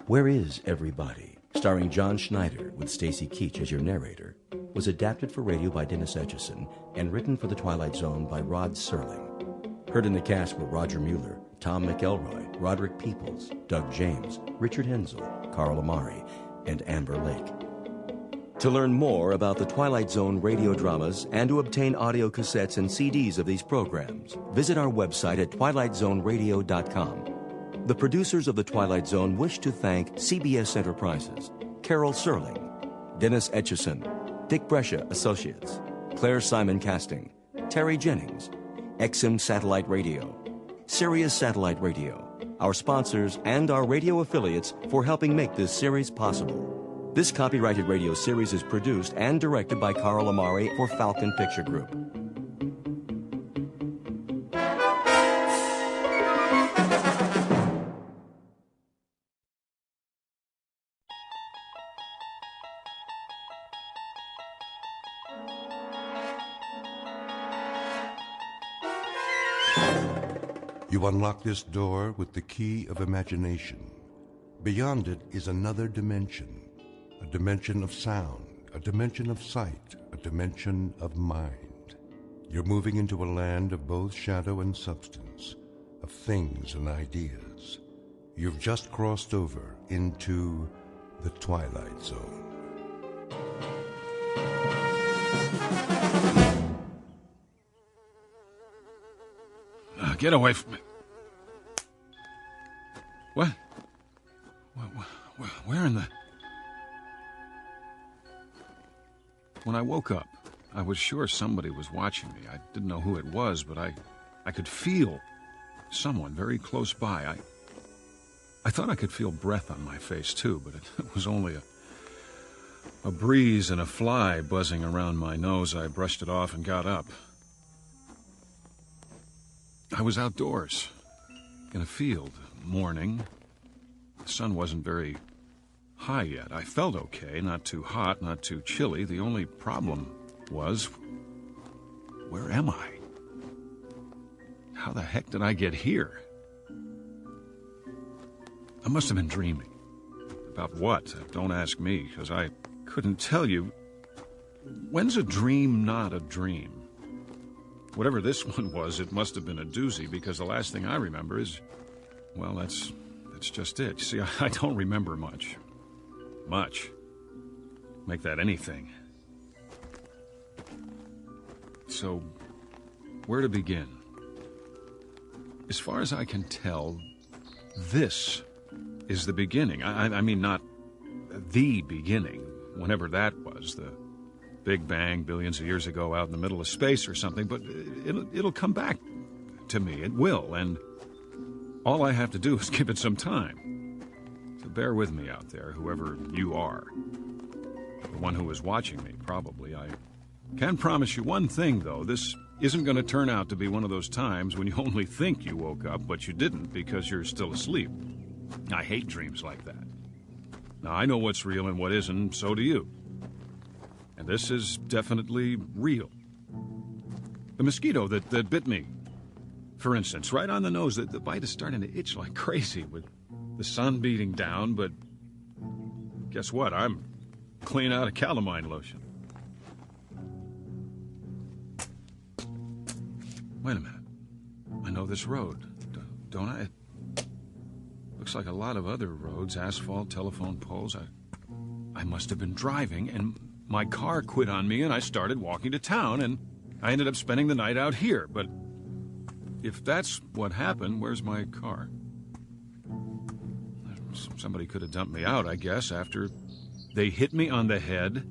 Where Is Everybody, starring John Schneider with Stacy Keach as your narrator, was adapted for radio by Dennis Etchison and written for The Twilight Zone by Rod Serling. Heard in the cast were Roger Mueller, Tom McElroy, Roderick Peoples, Doug James, Richard Hensel, Carl Amari, and Amber Lake. To learn more about the Twilight Zone radio dramas and to obtain audio cassettes and CDs of these programs, visit our website at twilightzoneradio.com. The producers of The Twilight Zone wish to thank CBS Enterprises, Carol Serling, Dennis Etchison, Dick Brescia Associates, Claire Simon Casting, Terry Jennings, XM Satellite Radio, Sirius Satellite Radio, our sponsors, and our radio affiliates for helping make this series possible. This copyrighted radio series is produced and directed by Carl Amari for Falcon Picture Group. You unlock this door with the key of imagination. Beyond it is another dimension, a dimension of sound, a dimension of sight, a dimension of mind. You're moving into a land of both shadow and substance, of things and ideas. You've just crossed over into the Twilight Zone. Get away from me. What? Where in the... When I woke up, I was sure somebody was watching me. I didn't know who it was, but I could feel someone very close by. I thought I could feel breath on my face, too, but it was only a breeze and a fly buzzing around my nose. I brushed it off and got up. I was outdoors, in a field, morning. The sun wasn't very high yet. I felt okay, not too hot, not too chilly. The only problem was, where am I? How the heck did I get here? I must have been dreaming. About what? Don't ask me, because I couldn't tell you. When's a dream not a dream? Whatever this one was, it must have been a doozy, because the last thing I remember is, well, that's just it. See, I don't remember much. Much. Make that anything. So, where to begin? As far as I can tell, this is the beginning. I mean, not the beginning, whenever that was, the Big Bang billions of years ago out in the middle of space or something, but it'll come back to me. It will, and all I have to do is give it some time. So bear with me out there, whoever you are. The one who is watching me, probably. I can promise you one thing, though. This isn't going to turn out to be one of those times when you only think you woke up, but you didn't because you're still asleep. I hate dreams like that. Now, I know what's real and what isn't, so do you. And this is definitely real. The mosquito that bit me, for instance, right on the nose, the bite is starting to itch like crazy with the sun beating down, but guess what? I'm clean out of calamine lotion. Wait a minute. I know this road, don't I? It looks like a lot of other roads, asphalt, telephone poles. I must have been driving, and my car quit on me, and I started walking to town, and I ended up spending the night out here. But if that's what happened, where's my car? Somebody could have dumped me out, I guess, after they hit me on the head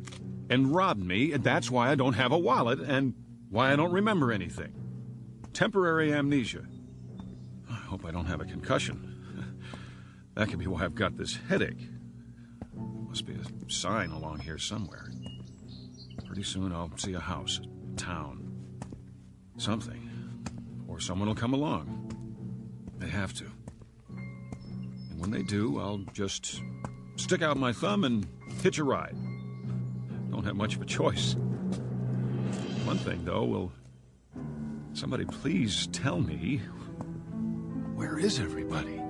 and robbed me, and that's why I don't have a wallet and why I don't remember anything. Temporary amnesia. I hope I don't have a concussion. That could be why I've got this headache. Must be a sign along here somewhere. Pretty soon I'll see a house, a town, something. Or someone will come along. They have to. And when they do, I'll just stick out my thumb and hitch a ride. Don't have much of a choice. One thing, though, will somebody please tell me Where is everybody?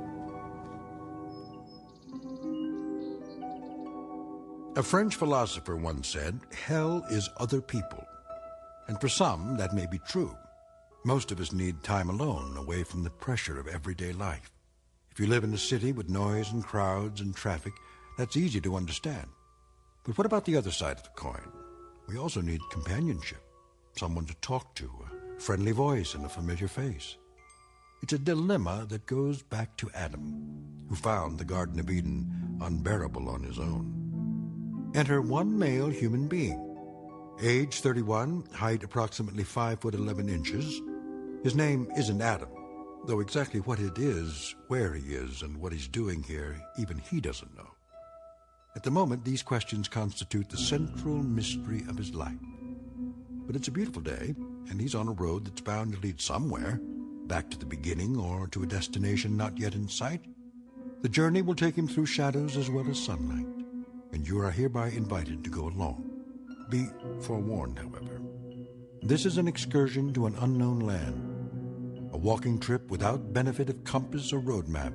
A French philosopher once said, hell is other people. And for some, that may be true. Most of us need time alone, away from the pressure of everyday life. If you live in a city with noise and crowds and traffic, that's easy to understand. But what about the other side of the coin? We also need companionship, someone to talk to, a friendly voice and a familiar face. It's a dilemma that goes back to Adam, who found the Garden of Eden unbearable on his own. Enter one male human being. Age 31, height approximately 5'11". His name isn't Adam, though exactly what it is, where he is, and what he's doing here, even he doesn't know. At the moment, these questions constitute the central mystery of his life. But it's a beautiful day, and he's on a road that's bound to lead somewhere, back to the beginning or to a destination not yet in sight. The journey will take him through shadows as well as sunlight, and you are hereby invited to go along. Be forewarned, however. This is an excursion to an unknown land, a walking trip without benefit of compass or road map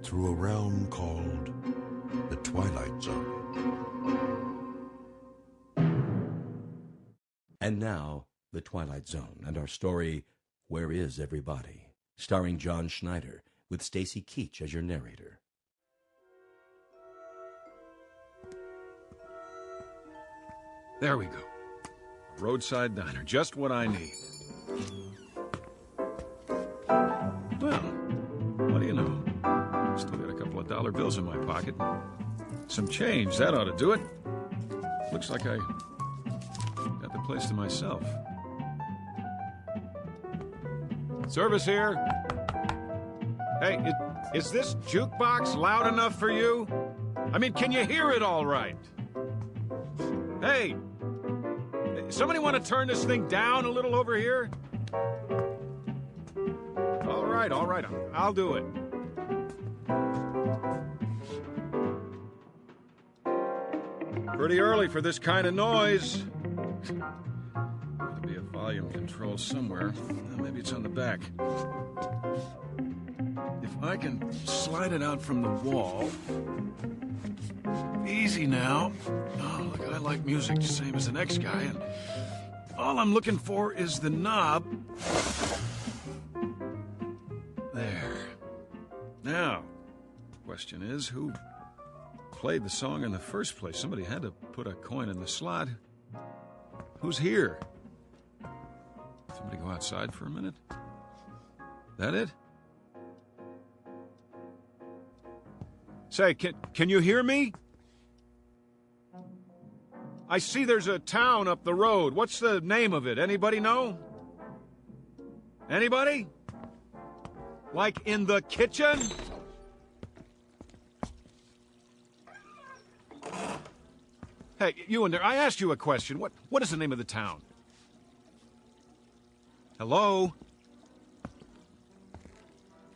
through a realm called the Twilight Zone. And now, the Twilight Zone and our story, Where Is Everybody? Starring John Schneider, with Stacy Keach as your narrator. There we go. Roadside diner, just what I need. Well, what do you know? Still got a couple of dollar bills in my pocket. Some change, that ought to do it. Looks like I got the place to myself. Service here. Hey, is this jukebox loud enough for you? I mean, can you hear it all right? Hey, somebody want to turn this thing down a little over here? All right, I'll do it. Pretty early for this kind of noise. Ought to be a volume control somewhere. Maybe it's on the back. If I can slide it out from the wall. Easy now. Oh, look, I like music, same as the next guy, and all I'm looking for is the knob. There. Now, question is, who played the song in the first place? Somebody had to put a coin in the slot. Who's here? Somebody go outside for a minute? That it? Say, can you hear me? I see there's a town up the road. What's the name of it? Anybody know? Anybody? Like in the kitchen? Hey, you in there, I asked you a question. What is the name of the town? Hello?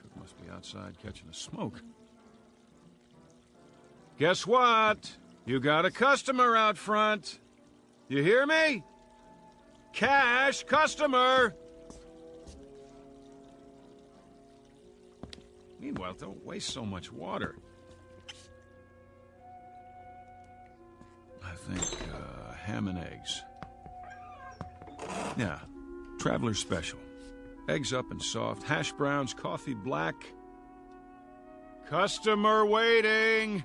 Cook must be outside catching a smoke. Guess what? You got a customer out front. You hear me? Cash customer. Meanwhile, don't waste so much water. I think ham and eggs. Yeah, traveler's special. Eggs up and soft, hash browns, coffee black. Customer waiting.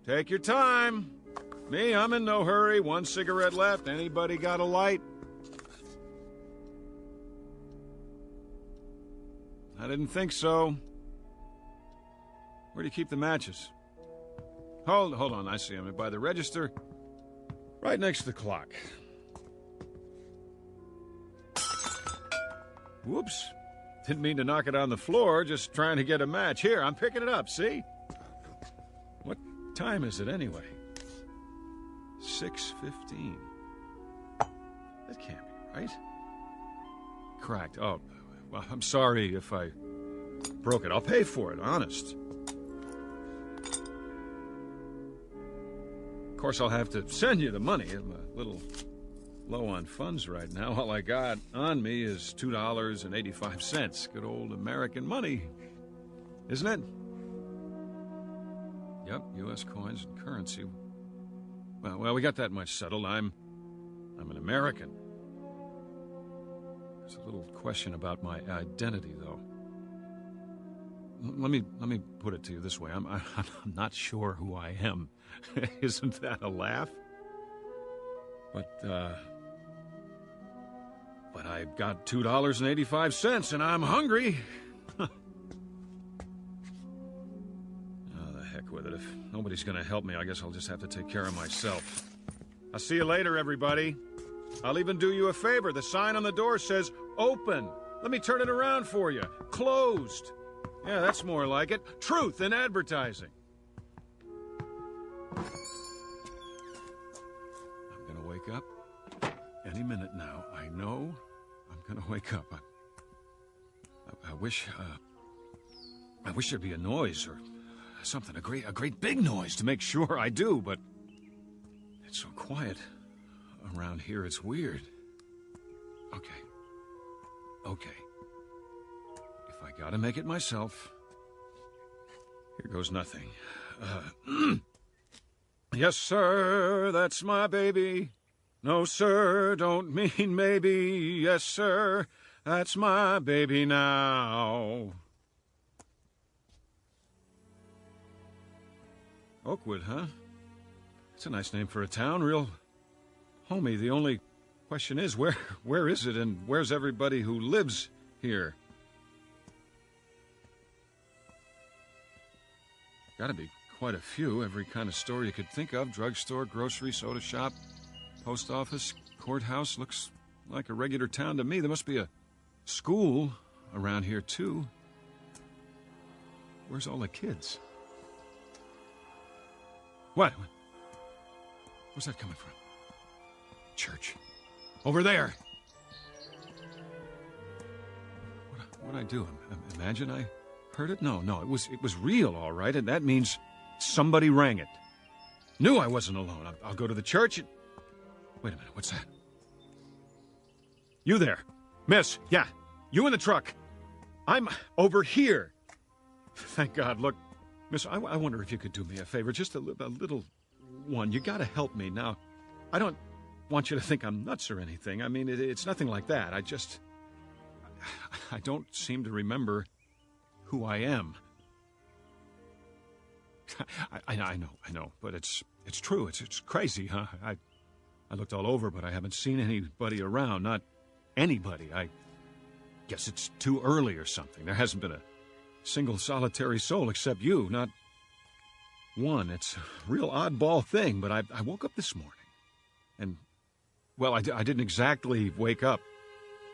Take your time. Me, I'm in no hurry. One cigarette left. Anybody got a light? I didn't think so. Where do you keep the matches? Hold on, I see them. By the register, right next to the clock. Whoops. Didn't mean to knock it on the floor, just trying to get a match. Here, I'm picking it up, see? What time is it anyway? 6:15. That can't be right. Cracked. Oh, well, I'm sorry if I broke it. I'll pay for it, honest. Of course, I'll have to send you the money. I'm a little low on funds right now. All I got on me is $2.85. Good old American money, isn't it? Yep, U.S. coins and currency. Well, we got that much settled. I'm an American. There's a little question about my identity, though. Let me put it to you this way. I'm not sure who I am. Isn't that a laugh? But I've got $2.85 and I'm hungry. Oh, the heck with it. If nobody's gonna help me, I guess I'll just have to take care of myself. I'll see you later, everybody. I'll even do you a favor. The sign on the door says, open. Let me turn it around for you. Closed. Yeah, that's more like it. Truth in advertising. I'm gonna wake up any minute now. I know I'm gonna wake up. I wish there'd be a noise or something, a great big noise to make sure I do, but it's so quiet around here, it's weird. Okay. If I gotta make it myself, here goes nothing. Yes, sir, that's my baby. No, sir, don't mean maybe. Yes, sir, that's my baby now. Oakwood, huh? It's a nice name for a town, real homey. The only question is, where is it, and where's everybody who lives here? Gotta be quite a few. Every kind of store you could think of. Drugstore, grocery, soda shop, post office, courthouse. Looks like a regular town to me. There must be a school around here, too. Where's all the kids? What? Where's that coming from? Church. Over there. What'd I do? Imagine I heard it? No, it was real, all right, and that means somebody rang it. Knew I wasn't alone. I'll go to the church and... Wait a minute, what's that? You there. Miss, yeah, you in the truck. I'm over here. Thank God. Look, miss, I wonder if you could do me a favor, just a little one. You gotta help me now. I don't want you to think I'm nuts or anything. I mean, it's nothing like that. I don't seem to remember who I am. I know, but it's true. It's crazy, huh? I looked all over, but I haven't seen anybody around. Not anybody. I guess it's too early or something. There hasn't been a single solitary soul except you. Not one. It's a real oddball thing, but I woke up this morning. And, well, I didn't exactly wake up.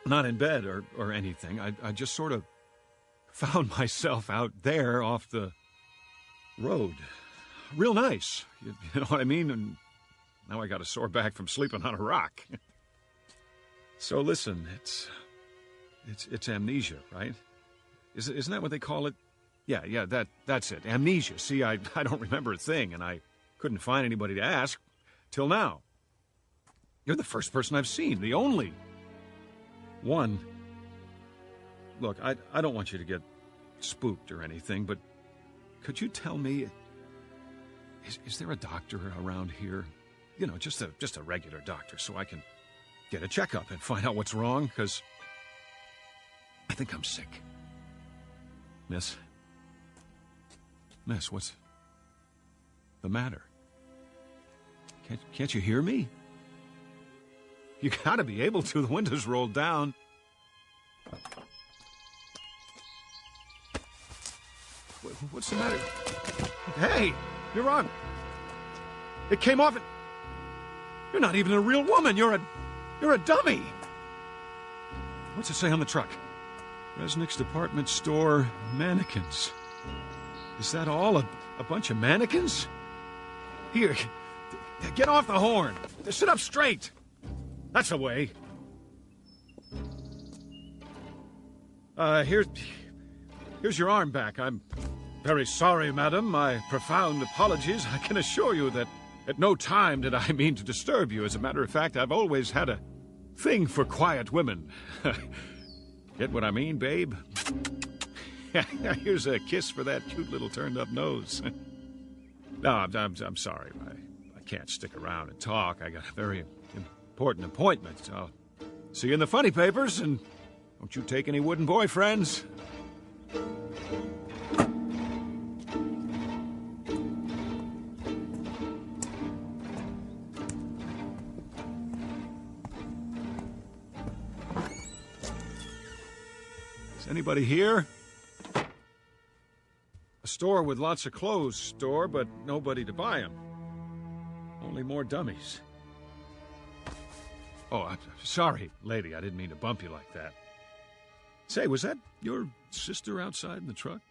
Not in bed or anything. I just sort of found myself out there off the road. Real nice. You know what I mean? And now I got a sore back from sleeping on a rock. So listen, it's amnesia, right? Isn't that what they call it? Yeah, that's it. Amnesia. See, I don't remember a thing, and I couldn't find anybody to ask till now. You're the first person I've seen, the only one. Look, I don't want you to get spooked or anything, but could you tell me, is there a doctor around here? You know, just a regular doctor, so I can get a checkup and find out what's wrong, because I think I'm sick. Miss, what's the matter? Can't you hear me? You gotta be able to. The window's rolled down. What's the matter? Hey, you're wrong. It came off and... You're not even a real woman. You're a dummy. What's it say on the truck? Resnick's department store mannequins. Is that all? A bunch of mannequins? Here, get off the horn. Sit up straight. That's the way. Here's your arm back. I'm very sorry, madam. My profound apologies. I can assure you that At no time did I mean to disturb you. As a matter of fact, I've always had a thing for quiet women. Get what I mean, babe? Here's a kiss for that cute little turned-up nose. No, I'm sorry. I can't stick around and talk. I got a very important appointment. I'll see you in the funny papers, and don't you take any wooden boyfriends. Is anybody here? A store with lots of clothes store, but nobody to buy them. Only more dummies. Oh, I'm sorry, lady. I didn't mean to bump you like that. Say, was that your sister outside in the truck?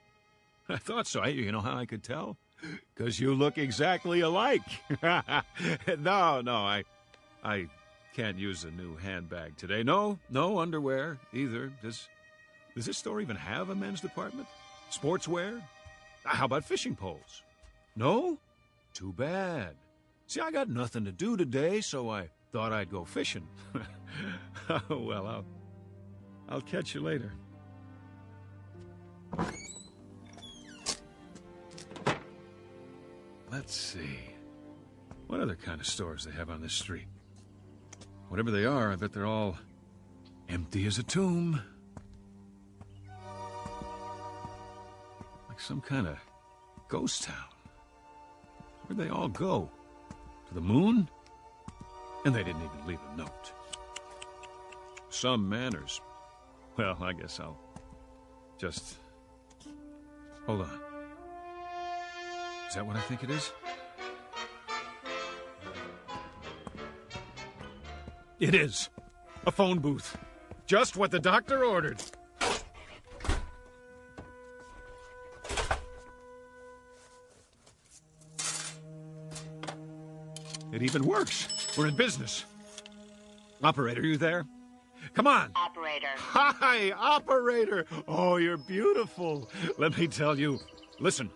I thought so. You know how I could tell? Because you look exactly alike. No, I can't use a new handbag today. No underwear either. Does this store even have a men's department? Sportswear? How about fishing poles? No? Too bad. See, I got nothing to do today, so I thought I'd go fishing. Well, I'll catch you later. Let's see. What other kind of stores they have on this street? Whatever they are, I bet they're all empty as a tomb. Like some kind of ghost town. Where'd they all go? To the moon? And they didn't even leave a note. Some manners. Well, I guess I'll just... Hold on. Is that what I think it is? It is. A phone booth. Just what the doctor ordered. It even works. We're in business. Operator, you there? Come on. Operator. Hi, operator. Oh, you're beautiful. Let me tell you. Listen,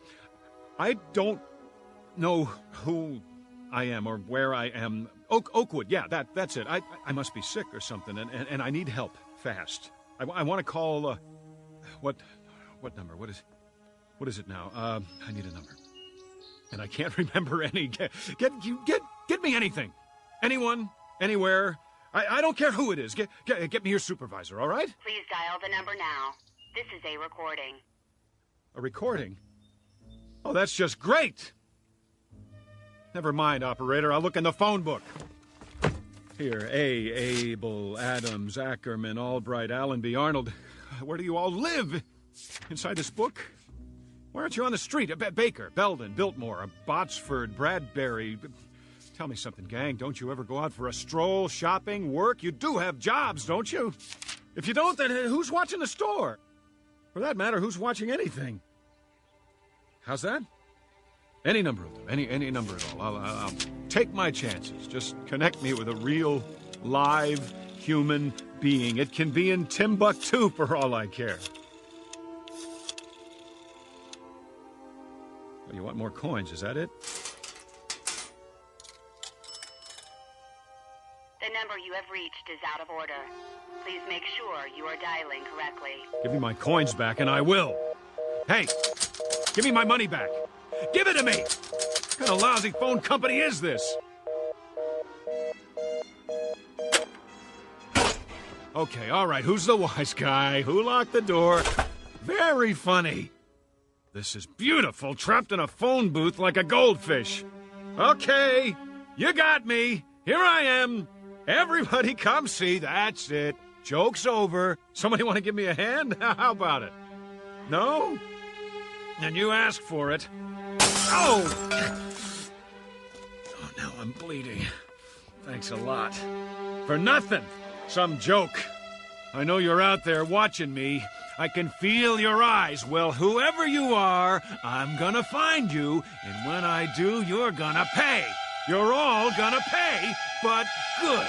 I don't know who I am or where I am. Oakwood, yeah, that's it. I must be sick or something, and I need help fast. I want to call, what number? What is it now? I need a number. And I can't remember any. Get me anything. Anyone, anywhere. I don't care who it is. Get me your supervisor, all right? Please dial the number now. This is a recording. A recording? Oh, that's just great. Never mind, operator. I'll look in the phone book. Here, Abel, Adams, Ackerman, Albright, Allenby, Arnold. Where do you all live? Inside this book? Why aren't you on the street? Baker, Belden, Biltmore, Botsford, Bradbury. Tell me something, gang. Don't you ever go out for a stroll, shopping, work? You do have jobs, don't you? If you don't, then who's watching the store? For that matter, who's watching anything? How's that? Any number of them, any number at all. I'll take my chances. Just connect me with a real, live, human being. It can be in Timbuktu for all I care. Well, you want more coins, is that it? The number you have reached is out of order. Please make sure you are dialing correctly. Give me my coins back, and I will. Hey, give me my money back. Give it to me! What kind of lousy phone company is this? Okay, all right, who's the wise guy? Who locked the door? Very funny. This is beautiful, trapped in a phone booth like a goldfish. Okay, you got me. Here I am. Everybody come see. That's it. Joke's over. Somebody want to give me a hand? How about it? No? And you asked for it. Oh! Oh, now I'm bleeding. Thanks a lot. For nothing. Some joke. I know you're out there watching me. I can feel your eyes. Well, whoever you are, I'm gonna find you. And when I do, you're gonna pay. You're all gonna pay, but good.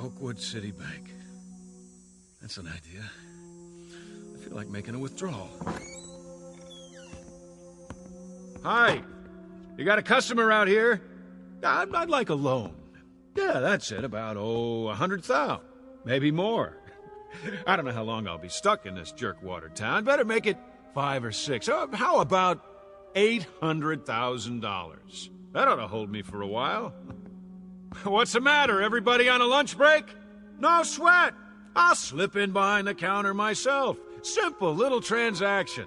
Oakwood City Bank. That's an idea. I feel like making a withdrawal. Hi. You got a customer out here? I'd like a loan. Yeah, that's it. About, 100,000. Maybe more. I don't know how long I'll be stuck in this jerkwater town. Better make it 5 or 6. How about $800,000? That ought to hold me for a while. What's the matter? Everybody on a lunch break? No sweat. I'll slip in behind the counter myself. Simple little transaction.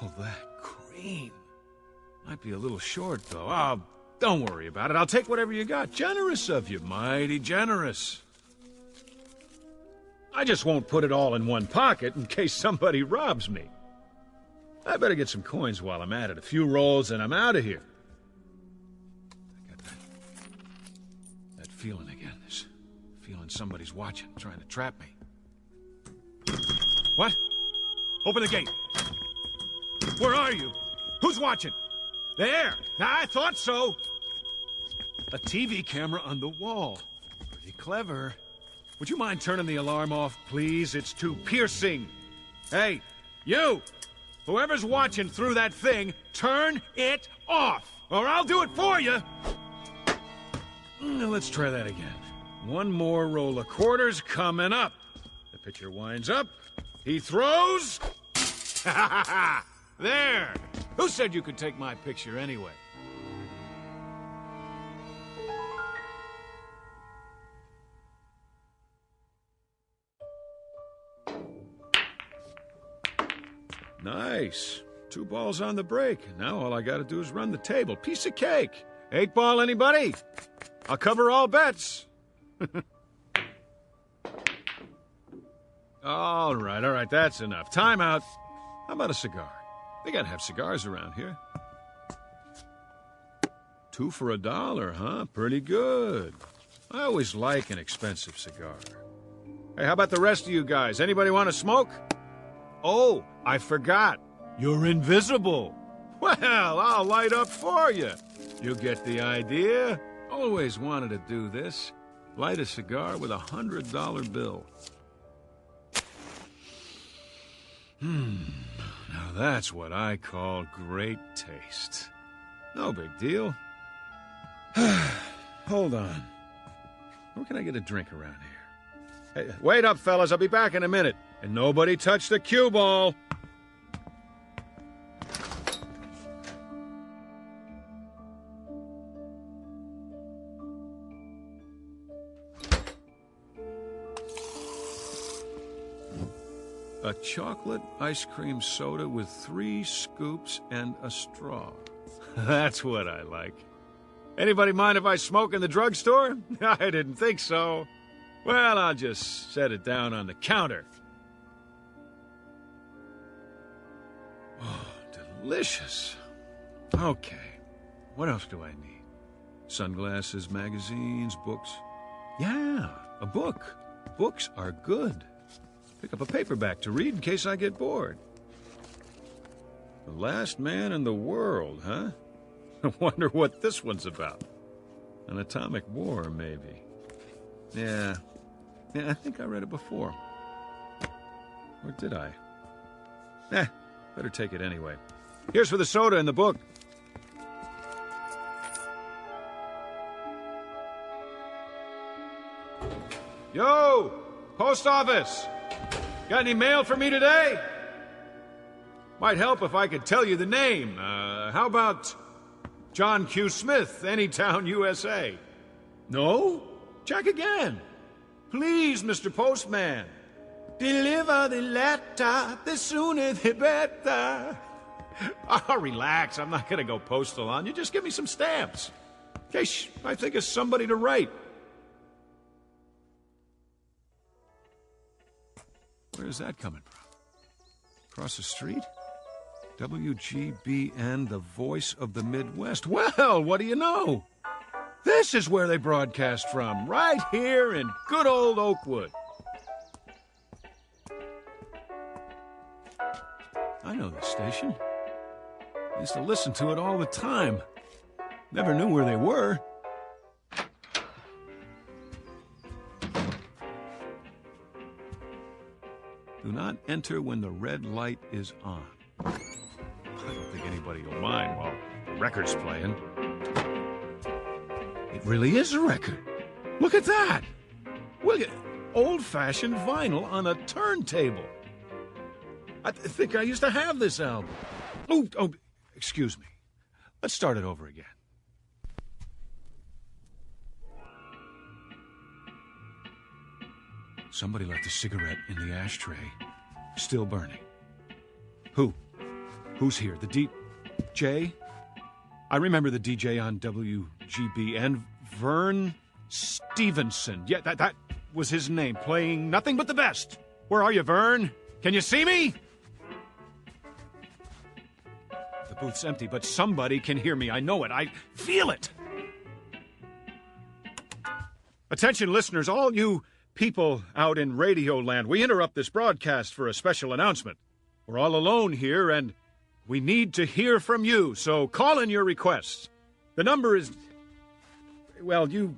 Oh, that cream. Might be a little short, though. Oh, don't worry about it. I'll take whatever you got. Generous of you. Mighty generous. I just won't put it all in one pocket in case somebody robs me. I better get some coins while I'm at it. A few rolls and I'm out of here. I got that feeling again. This feeling somebody's watching, trying to trap me. What? Open the gate. Where are you? Who's watching? There! I thought so! A TV camera on the wall. Pretty clever. Would you mind turning the alarm off, please? It's too piercing. Hey, you! Whoever's watching through that thing, turn it off! Or I'll do it for you! Now let's try that again. One more roll of quarters coming up. The pitcher winds up. He throws... Ha ha ha! There! Who said you could take my picture anyway? Nice. 2 balls on the break. Now all I gotta do is run the table. Piece of cake. 8 ball, anybody? I'll cover all bets. All right, that's enough. Time out. How about a cigar? They gotta have cigars around here. 2 for $1, huh? Pretty good. I always like an expensive cigar. Hey, how about the rest of you guys? Anybody want to smoke? Oh, I forgot. You're invisible. Well, I'll light up for you. You get the idea? Always wanted to do this. Light a cigar with a $100 bill. Now that's what I call great taste. No big deal. Hold on. Where can I get a drink around here? Hey, wait up, fellas. I'll be back in a minute. And nobody touch the cue ball. A chocolate ice cream soda with 3 scoops and a straw. That's what I like. Anybody mind if I smoke in the drugstore? I didn't think so. Well, I'll just set it down on the counter. Oh, delicious. Okay. What else do I need? Sunglasses, magazines, books. Yeah, a book. Books are good. Pick up a paperback to read in case I get bored. The Last Man in the World, huh? I wonder what this one's about. An atomic war, maybe. Yeah, I think I read it before. Or did I? Better take it anyway. Here's for the soda and the book. Yo! Post office! Got any mail for me today? Might help if I could tell you the name. How about John Q. Smith, Anytown, USA? No? Check again. Please, Mr. Postman. Deliver the letter, the sooner the better. Oh, relax. I'm not going to go postal on you. Just give me some stamps. In case I think of somebody to write. Where's that coming from? Across the street? WGBN, the voice of the Midwest. Well, what do you know? This is where they broadcast from, right here in good old Oakwood. I know this station. I used to listen to it all the time. Never knew where they were. Do not enter when the red light is on. I don't think anybody will mind while the record's playing. It really is a record. Look at that. Look at old-fashioned vinyl on a turntable. I think I used to have this album. Oh, excuse me. Let's start it over again. Somebody left a cigarette in the ashtray, still burning. Who? Who's here? The DJ? I remember the DJ on WGBN, Vern Stevenson. Yeah, that was his name, playing nothing but the best. Where are you, Vern? Can you see me? The booth's empty, but somebody can hear me. I know it. I feel it. Attention, listeners, all you people out in Radio Land, we interrupt this broadcast for a special announcement. We're all alone here, and we need to hear from you, so call in your requests. The number is... Well, you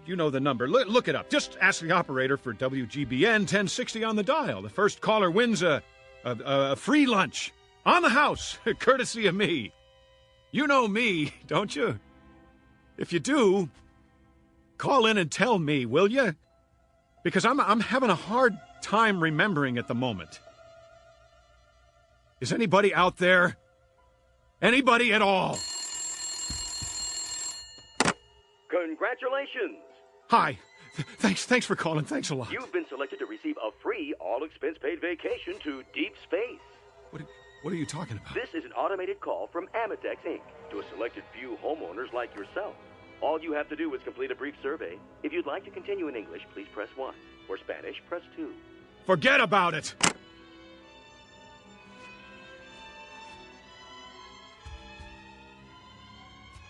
know the number. Look it up. Just ask the operator for WGBN 1060 on the dial. The first caller wins a free lunch on the house, courtesy of me. You know me, don't you? If you do, call in and tell me, will you? Because I'm having a hard time remembering at the moment. Is anybody out there? Anybody at all? Congratulations! Hi. Thanks for calling. Thanks a lot. You've been selected to receive a free, all-expense-paid vacation to deep space. What are you talking about? This is an automated call from Amitex, Inc. to a selected few homeowners like yourself. All you have to do is complete a brief survey. If you'd like to continue in English, please press 1. For Spanish, press 2. Forget about it!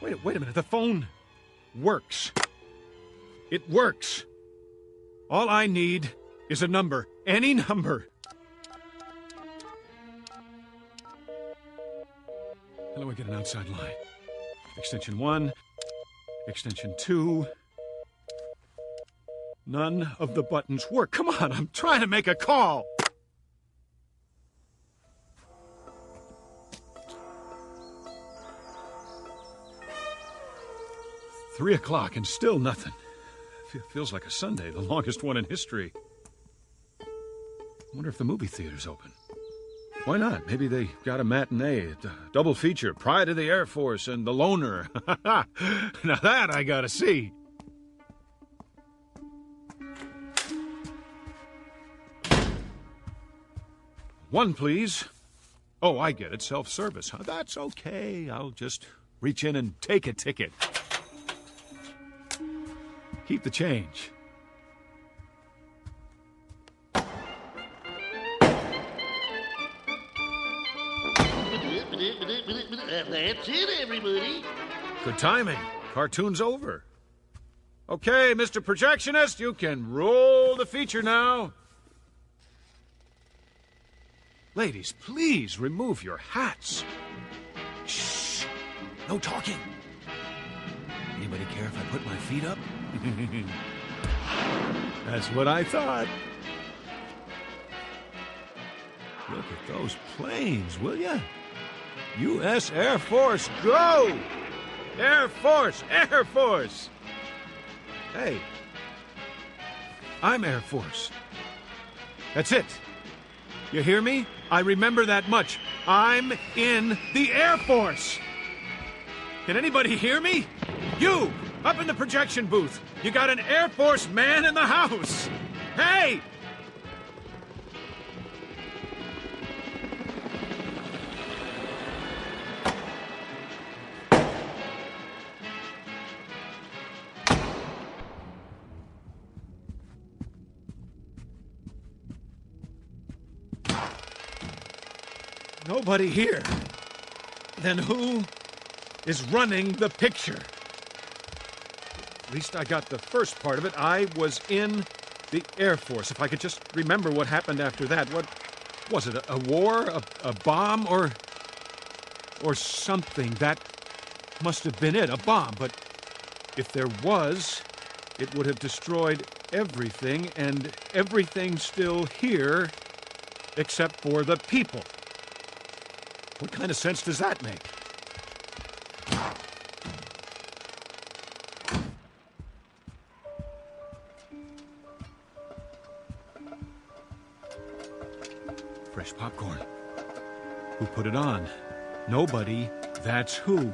Wait a minute. The phone works. It works. All I need is a number. Any number. How do I get an outside line? Extension 1. Extension 2. None of the buttons work. Come on, I'm trying to make a call. Three o'clock and still nothing. Feels like a Sunday, the longest one in history. I wonder if the movie theater's open. Why not? Maybe they got a matinee, a double feature, Pride of the Air Force and The Loner. Now that I gotta see. One, please. Oh, I get it. Self-service, huh? That's okay. I'll just reach in and take a ticket. Keep the change. That's it, everybody. Good timing. Cartoon's over. Okay, Mr. Projectionist, you can roll the feature now. Ladies, please remove your hats. Shh. No talking. Anybody care if I put my feet up? That's what I thought. Look at those planes, will ya? U.S. Air Force, go! Air Force, Air Force! Hey, I'm Air Force. That's it. You hear me? I remember that much. I'm in the Air Force. Can anybody hear me? You, up in the projection booth. You got an Air Force man in the house. Hey! Nobody here. Then who is running the picture? At least I got the first part of it. I was in the Air Force. If I could just remember what happened after that. Was it a war, a bomb, or something? That must have been it, a bomb. But if there was, it would have destroyed everything, and everything's still here except for the people. What kind of sense does that make? Fresh popcorn. Who put it on? Nobody. That's who.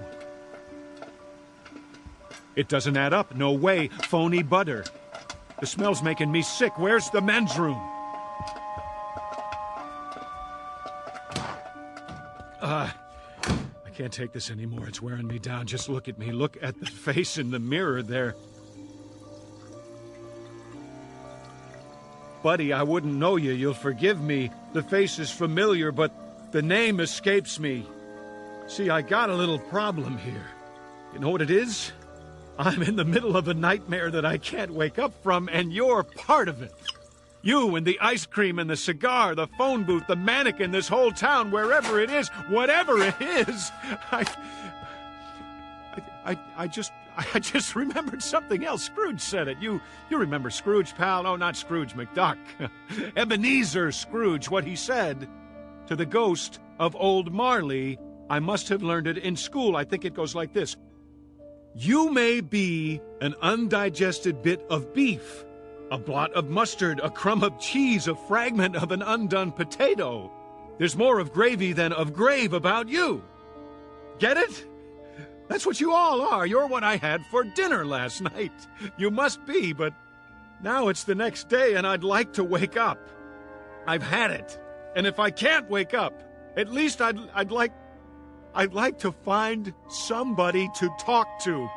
It doesn't add up. No way. Phony butter. The smell's making me sick. Where's the men's room? I can't take this anymore. It's wearing me down. Just look at me. Look at the face in the mirror there. Buddy, I wouldn't know you. You'll forgive me. The face is familiar, but the name escapes me. See, I got a little problem here. You know what it is? I'm in the middle of a nightmare that I can't wake up from, and you're part of it. You and the ice cream and the cigar, the phone booth, the mannequin, this whole town, wherever it is, whatever it is. I just remembered something else. Scrooge said it. You remember Scrooge, pal? No, not Scrooge McDuck. Ebenezer Scrooge, what he said to the ghost of old Marley. I must have learned it in school. I think it goes like this. You may be an undigested bit of beef, a blot of mustard, a crumb of cheese, a fragment of an undone potato. There's more of gravy than of grave about you. Get it? That's what you all are. You're what I had for dinner last night. You must be, but now it's the next day and I'd like to wake up. I've had it. And if I can't wake up, at least I'd like to find somebody to talk to.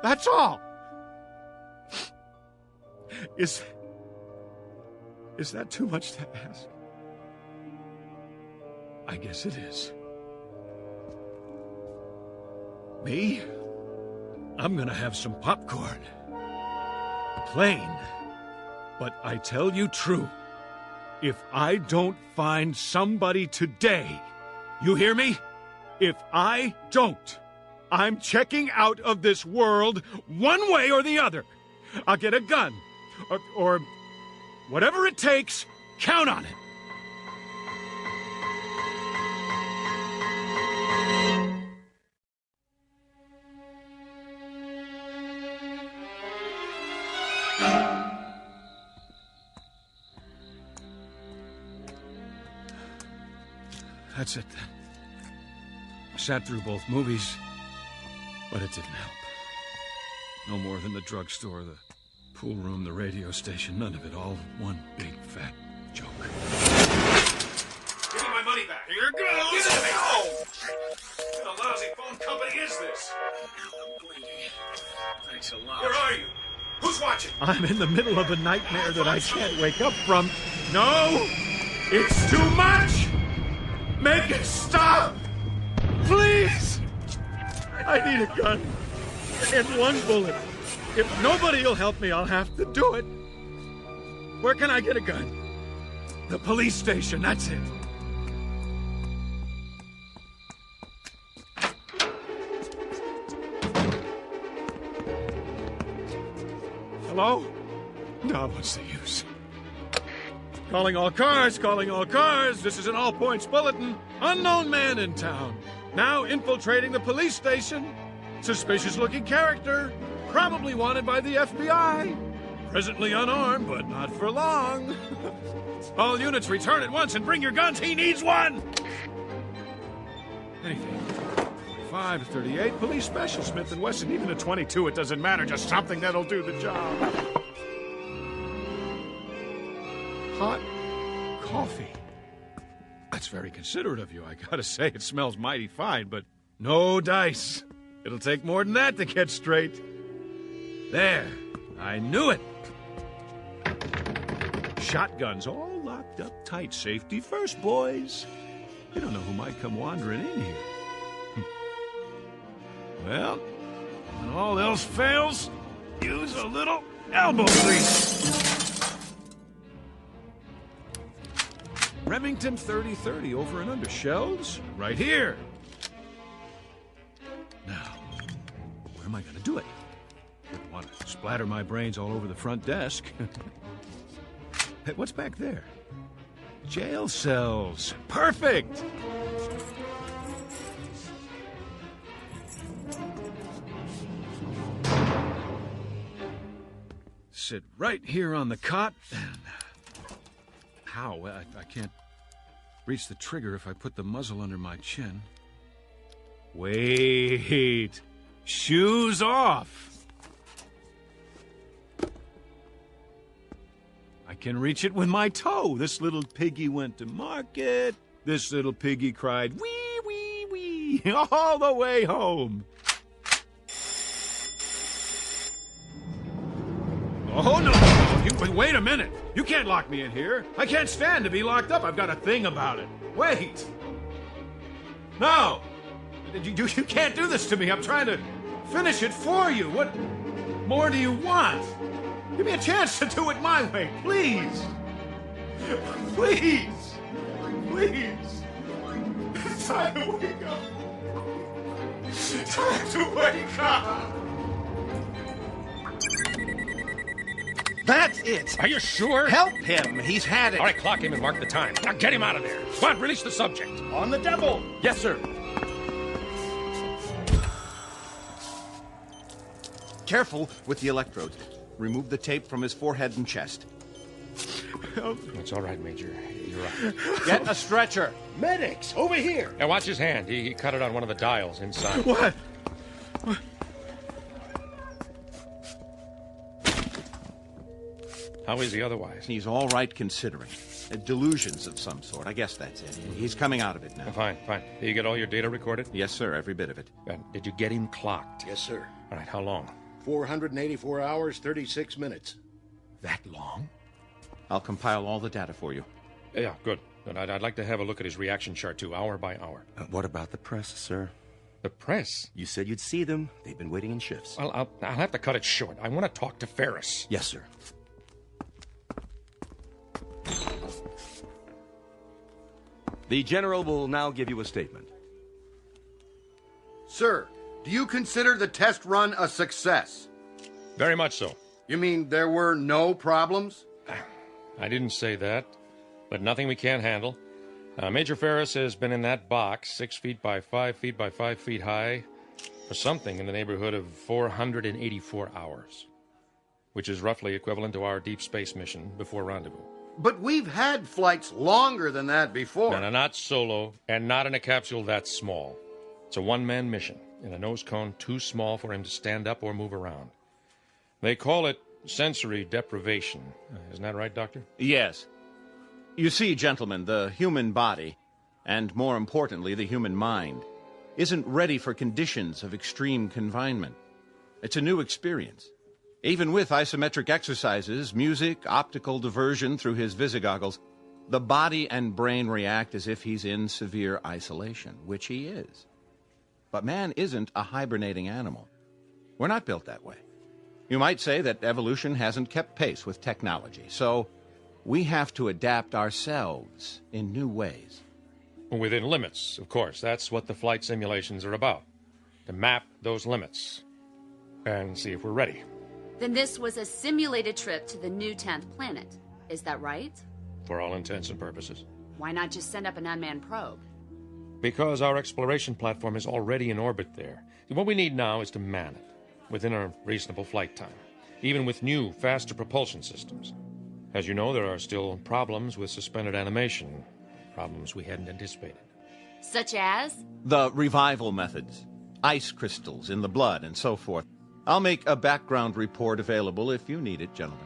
That's all. Is that too much to ask? I guess it is. Me? I'm gonna have some popcorn. Plain. But I tell you true, if I don't find somebody today, you hear me? If I don't, I'm checking out of this world one way or the other. I'll get a gun, or whatever it takes, count on it. That's it then. I sat through both movies, but it didn't help. No more than the drugstore, the pool room, the radio station, none of it, all one big fat joke. Give me my money back. Here it goes. Give it to me. Oh! What a lousy phone company is this? I'm bleeding. Thanks a lot. Where are you? Who's watching? I'm in the middle of a nightmare that I can't wake up from. No! It's too much! Make it stop! Please! I need a gun. And one bullet. If nobody will help me, I'll have to do it. Where can I get a gun? The police station, that's it. Hello? No, what's the use? Calling all cars, calling all cars. This is an all-points bulletin. Unknown man in town. Now infiltrating the police station. Suspicious-looking character. Probably wanted by the FBI. Presently unarmed, but not for long. All units return at once and bring your guns. He needs one! Anything. 45 to 38. Police special, Smith & Wesson. Even a 22, it doesn't matter. Just something that'll do the job. Hot coffee. That's very considerate of you. I gotta say, it smells mighty fine, but no dice. It'll take more than that to get straight. There. I knew it. Shotguns all locked up tight. Safety first, boys. You don't know who might come wandering in here. Well, when all else fails, use a little elbow grease. Remington 3030 over and under. Shells? Right here. Now, where am I going to do it? Wouldn't want to splatter my brains all over the front desk. Hey, what's back there? Jail cells. Perfect! Sit right here on the cot and... How? I can't reach the trigger if I put the muzzle under my chin. Wait. Shoes off. I can reach it with my toe. This little piggy went to market. This little piggy cried, wee, wee, wee, all the way home. Oh, no. Wait a minute. You can't lock me in here. I can't stand to be locked up. I've got a thing about it. Wait. No. You can't do this to me. I'm trying to finish it for you. What more do you want? Give me a chance to do it my way, please. Please. Please. It's time to wake up. It's time to wake up. That's it. Are you sure? Help him. He's had it. All right, clock him and mark the time. Now get him out of there. Come on, release the subject. On the double. Yes, sir. Careful with the electrodes. Remove the tape from his forehead and chest. It's all right, Major. You're right. Get a stretcher. Medics, over here. Now watch his hand. He cut it on one of the dials inside. What? How is he otherwise? He's all right considering. Delusions of some sort. I guess that's it. He's coming out of it now. Fine. Did you get all your data recorded? Yes, sir. Every bit of it. Did you get him clocked? Yes, sir. All right, how long? 484 hours, 36 minutes. That long? I'll compile all the data for you. Yeah, good. And I'd like to have a look at his reaction chart, too, hour by hour. What about the press, sir? The press? You said you'd see them. They've been waiting in shifts. I'll have to cut it short. I want to talk to Ferris. Yes, sir. The General will now give you a statement. Sir, do you consider the test run a success? Very much so. You mean there were no problems? I didn't say that, but nothing we can't handle. Major Ferris has been in that box, 6 feet by 5 feet by 5 feet high, for something in the neighborhood of 484 hours, which is roughly equivalent to our deep space mission before rendezvous. But we've had flights longer than that before. No, not solo, and not in a capsule that small. It's a one-man mission, in a nose cone too small for him to stand up or move around. They call it sensory deprivation. Isn't that right, Doctor? Yes. You see, gentlemen, the human body, and more importantly, the human mind, isn't ready for conditions of extreme confinement. It's a new experience. Even with isometric exercises, music, optical diversion through his visigoggles, the body and brain react as if he's in severe isolation, which he is. But man isn't a hibernating animal. We're not built that way. You might say that evolution hasn't kept pace with technology, so we have to adapt ourselves in new ways. Within limits, of course. That's what the flight simulations are about. To map those limits and see if we're ready. Then this was a simulated trip to the new 10th planet. Is that right? For all intents and purposes. Why not just send up an unmanned probe? Because our exploration platform is already in orbit there. What we need now is to man it, within a reasonable flight time, even with new, faster propulsion systems. As you know, there are still problems with suspended animation, problems we hadn't anticipated. Such as? The revival methods, ice crystals in the blood, and so forth. I'll make a background report available if you need it, gentlemen.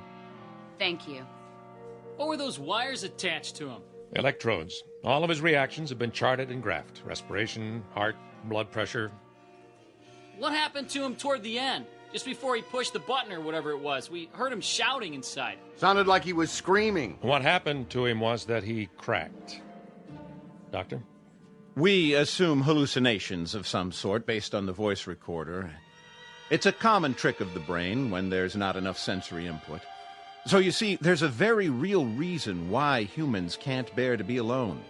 Thank you. What were those wires attached to him? Electrodes. All of his reactions have been charted and graphed. Respiration, heart, blood pressure. What happened to him toward the end? Just before he pushed the button or whatever it was. We heard him shouting inside. Sounded like he was screaming. What happened to him was that he cracked. Doctor? We assume hallucinations of some sort based on the voice recorder. It's a common trick of the brain when there's not enough sensory input. So you see, there's a very real reason why humans can't bear to be alone.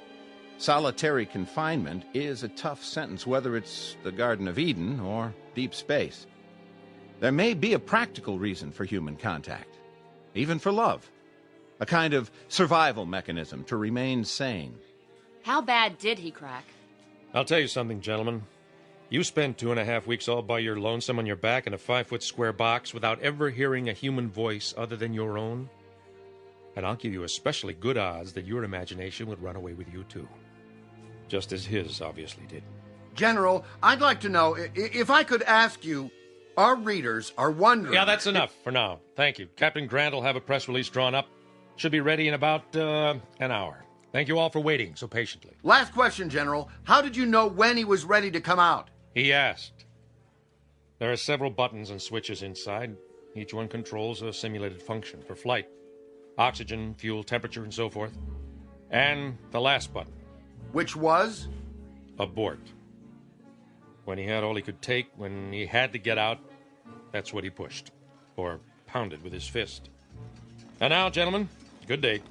Solitary confinement is a tough sentence, whether it's the Garden of Eden or deep space. There may be a practical reason for human contact, even for love. A kind of survival mechanism to remain sane. How bad did he crack? I'll tell you something, gentlemen. You spend 2.5 weeks all by your lonesome on your back in a 5-foot square box without ever hearing a human voice other than your own, and I'll give you especially good odds that your imagination would run away with you, too. Just as his obviously did. General, I'd like to know, if I could ask you, our readers are wondering... Yeah, that's enough for now. Thank you. Captain Grant will have a press release drawn up. Should be ready in about an hour. Thank you all for waiting so patiently. Last question, General. How did you know when he was ready to come out? He asked. There are several buttons and switches inside. Each one controls a simulated function for flight. Oxygen, fuel, temperature, and so forth. And the last button. Which was? Abort. When he had all he could take, when he had to get out, that's what he pushed. Or pounded with his fist. And now, gentlemen, good day.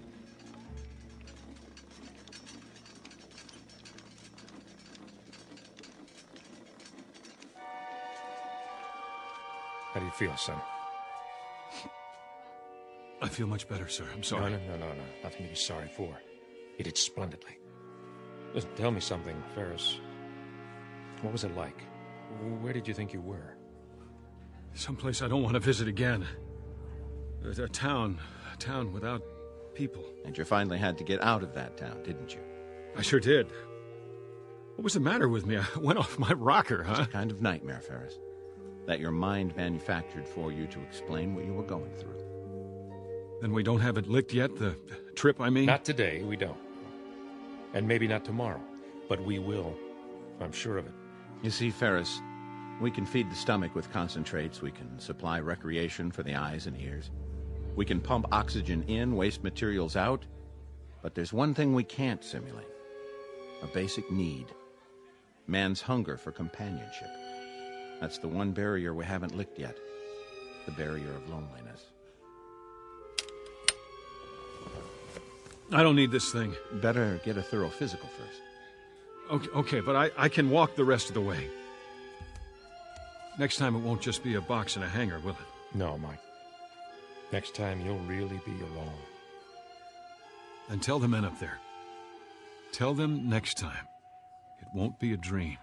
How do you feel, son? I feel much better, sir. I'm sorry. No. Nothing to be sorry for. You did splendidly. Listen, tell me something, Ferris. What was it like? Where did you think you were? Someplace I don't want to visit again. A town without people. And you finally had to get out of that town, didn't you? I sure did. What was the matter with me? I went off my rocker, huh? It's a kind of nightmare, Ferris, that your mind manufactured for you to explain what you were going through. Then we don't have it licked yet? The trip, I mean? Not today, we don't. And maybe not tomorrow. But we will. I'm sure of it. You see, Ferris, we can feed the stomach with concentrates. We can supply recreation for the eyes and ears. We can pump oxygen in, waste materials out. But there's one thing we can't simulate. A basic need. Man's hunger for companionship. That's the one barrier we haven't licked yet. The barrier of loneliness. I don't need this thing. Better get a thorough physical first. Okay, but I can walk the rest of the way. Next time it won't just be a box and a hanger, will it? No, Mike. Next time you'll really be alone. And tell the men up there. Tell them next time it won't be a dream.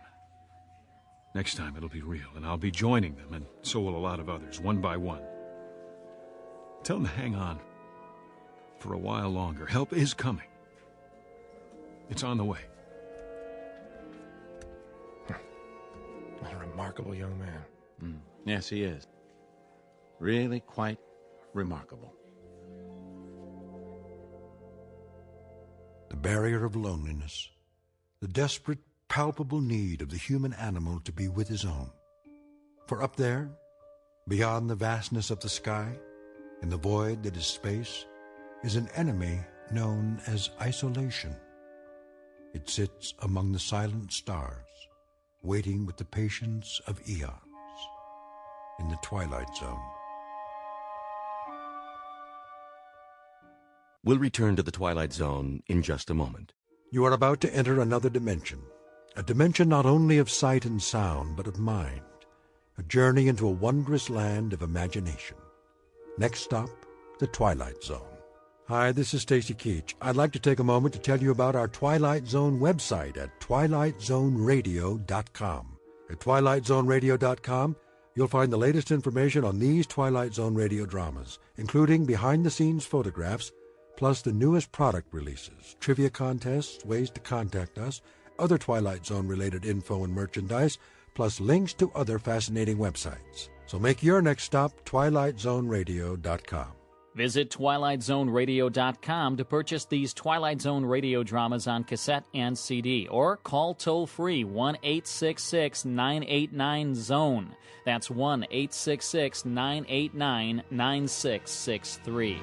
Next time it'll be real, and I'll be joining them, and so will a lot of others, one by one. Tell them to hang on for a while longer. Help is coming. It's on the way. What a remarkable young man. Yes, he is. Really quite remarkable. The barrier of loneliness, the desperate, palpable need of the human animal to be with his own. For up there, beyond the vastness of the sky, in the void that is space, is an enemy known as isolation. It sits among the silent stars, waiting with the patience of eons, in the Twilight Zone. We'll return to the Twilight Zone in just a moment. You are about to enter another dimension, a dimension not only of sight and sound, but of mind, a journey into a wondrous land of imagination. Next stop, the Twilight Zone. Hi, this is Stacy Keach. I'd like to take a moment to tell you about our Twilight Zone website at twilightzoneradio.com. At twilightzoneradio.com, you'll find the latest information on these Twilight Zone radio dramas, including behind-the-scenes photographs, plus the newest product releases, trivia contests, ways to contact us, other Twilight Zone-related info and merchandise, plus links to other fascinating websites. So make your next stop twilightzoneradio.com. Visit TwilightZoneRadio.com to purchase these Twilight Zone radio dramas on cassette and CD, or call toll-free 1-866-989-ZONE. That's 1-866-989-9663.